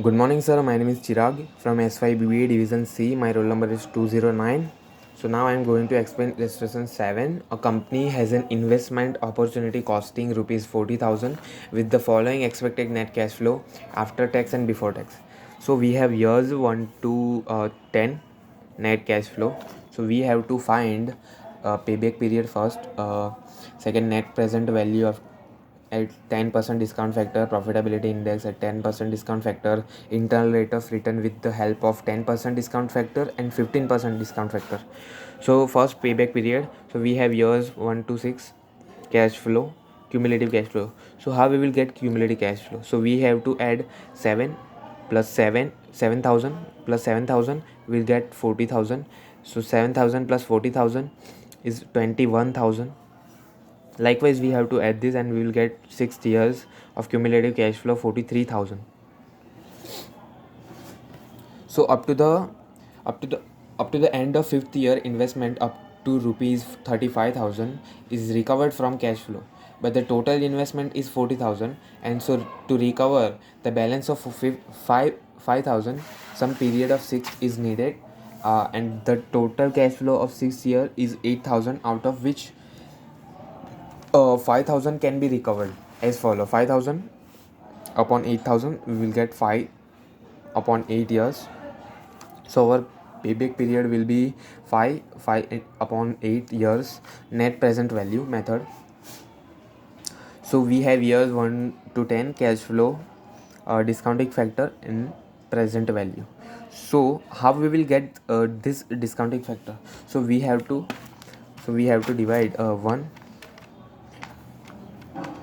Good morning, sir. My name is Chirag from S5 BBA Division C. My roll number is 209. So now I am going to explain illustration 7. A company has an investment opportunity costing rupees 40,000 with the following expected net cash flow after tax and before tax. So we have years 1 to 10 net cash flow. So we have to find payback period first, second net present value of at 10% discount factor, profitability index at 10% discount factor, internal rate of return with the help of 10% discount factor and 15% discount factor. So first payback period, so we have years 1 to 6 cash flow, cumulative cash flow. So how we will get cumulative cash flow? So we have to add 7 plus 7,000 plus 7,000 will get 40,000. So 7,000 plus 40,000 is 21,000. Likewise, we have to add this and we will get 6 years of cumulative cash flow 43,000. So up to the end of 5th year, investment up to rupees 35,000 is recovered from cash flow, but the total investment is 40,000, and so to recover the balance of 5,000, some period of 6 is needed, and the total cash flow of 6 year is 8,000, out of which 5,000 can be recovered as follow. 5,000 upon 8,000, we will get 5 upon 8 years. So our payback period will be 5 upon 8 years. Net present value method. So we have years 1 to 10 cash flow, discounting factor and present value. So how we will get this discounting factor? So we have to divide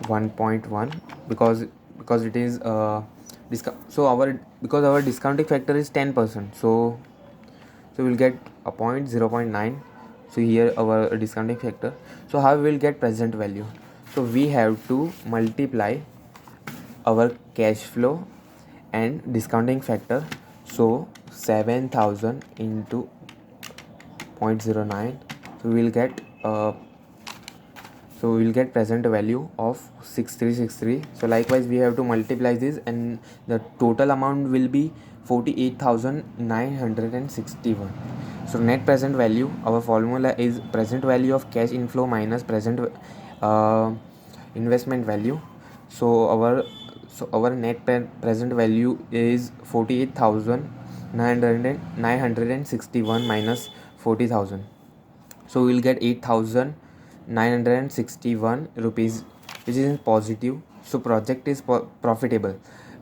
1.1 because it is so our discounting factor is 10%, so we'll get a point 0.9. So here our discounting factor. So how we will get present value? So we have to multiply our cash flow and discounting factor. So 7,000 into 0.09, so we will get present value of 6363. So likewise we have to multiply this and the total amount will be 48,961. So net present value, our formula is present value of cash inflow minus present investment value. So our net present value is 48,961 minus 40,000. So we will get 8,961 rupees, which is in positive. So project is profitable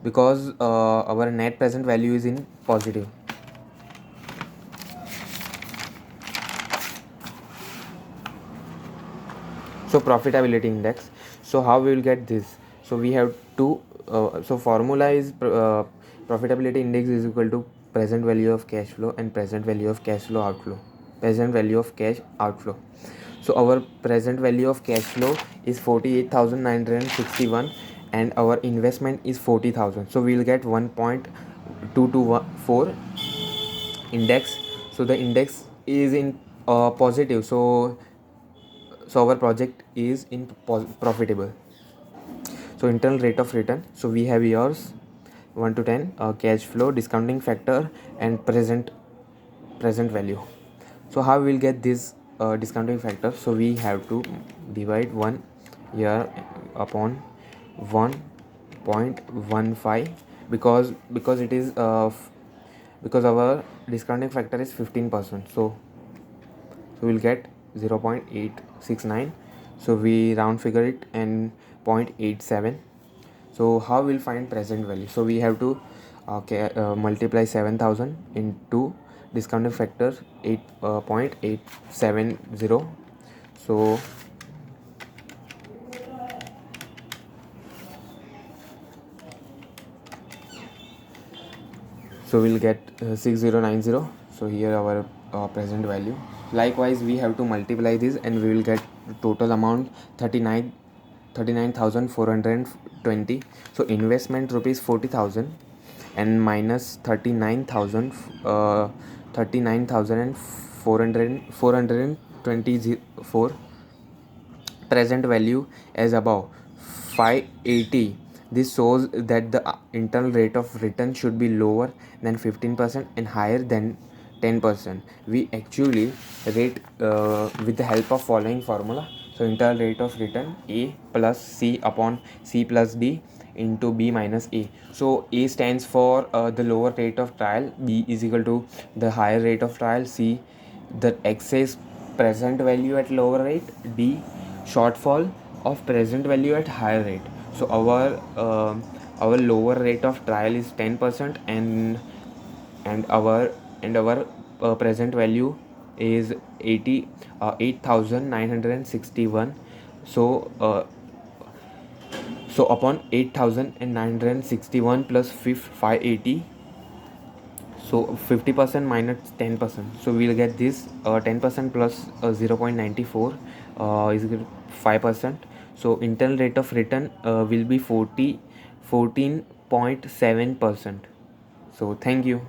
because our net present value is in positive. So profitability index. So how we will get this? So we have to so formula is profitability index is equal to present value of cash flow and present value of cash flow outflow, present value of cash outflow. So our present value of cash flow is 48,961 and our investment is 40,000. So we will get 1.224 index. So the index is in positive. So our project is in profitable. So internal rate of return. So we have yours 1 to 10 cash flow, discounting factor and present value. So how we will get this discounting factor? So we have to divide 1 year upon 1.15 because it is because our discounting factor is 15%. So we'll get 0.869. So we round figure it and 0.87. So how we'll find present value? So we have to multiply 7,000 into discounting factor 8.870. So we'll get 6090. So here our present value. Likewise we have to multiply this and we will get total amount 39,420. So investment rupees 40,000 and minus 39,424. Present value as above 580. This shows that the internal rate of return should be lower than 15% and higher than 10%. We actually rate with the help of following formula. So internal rate of return A plus C upon C plus D into B minus A. So A stands for the lower rate of trial, B is equal to the higher rate of trial, C the excess present value at lower rate, D shortfall of present value at higher rate. So our lower rate of trial is 10%, and our present value is 8,961. So so upon 8,961 plus 580, so 50% minus 10%, so we'll get this 10% plus 0.94 is equal to 5%. So internal rate of return will be 14.7%. So thank you.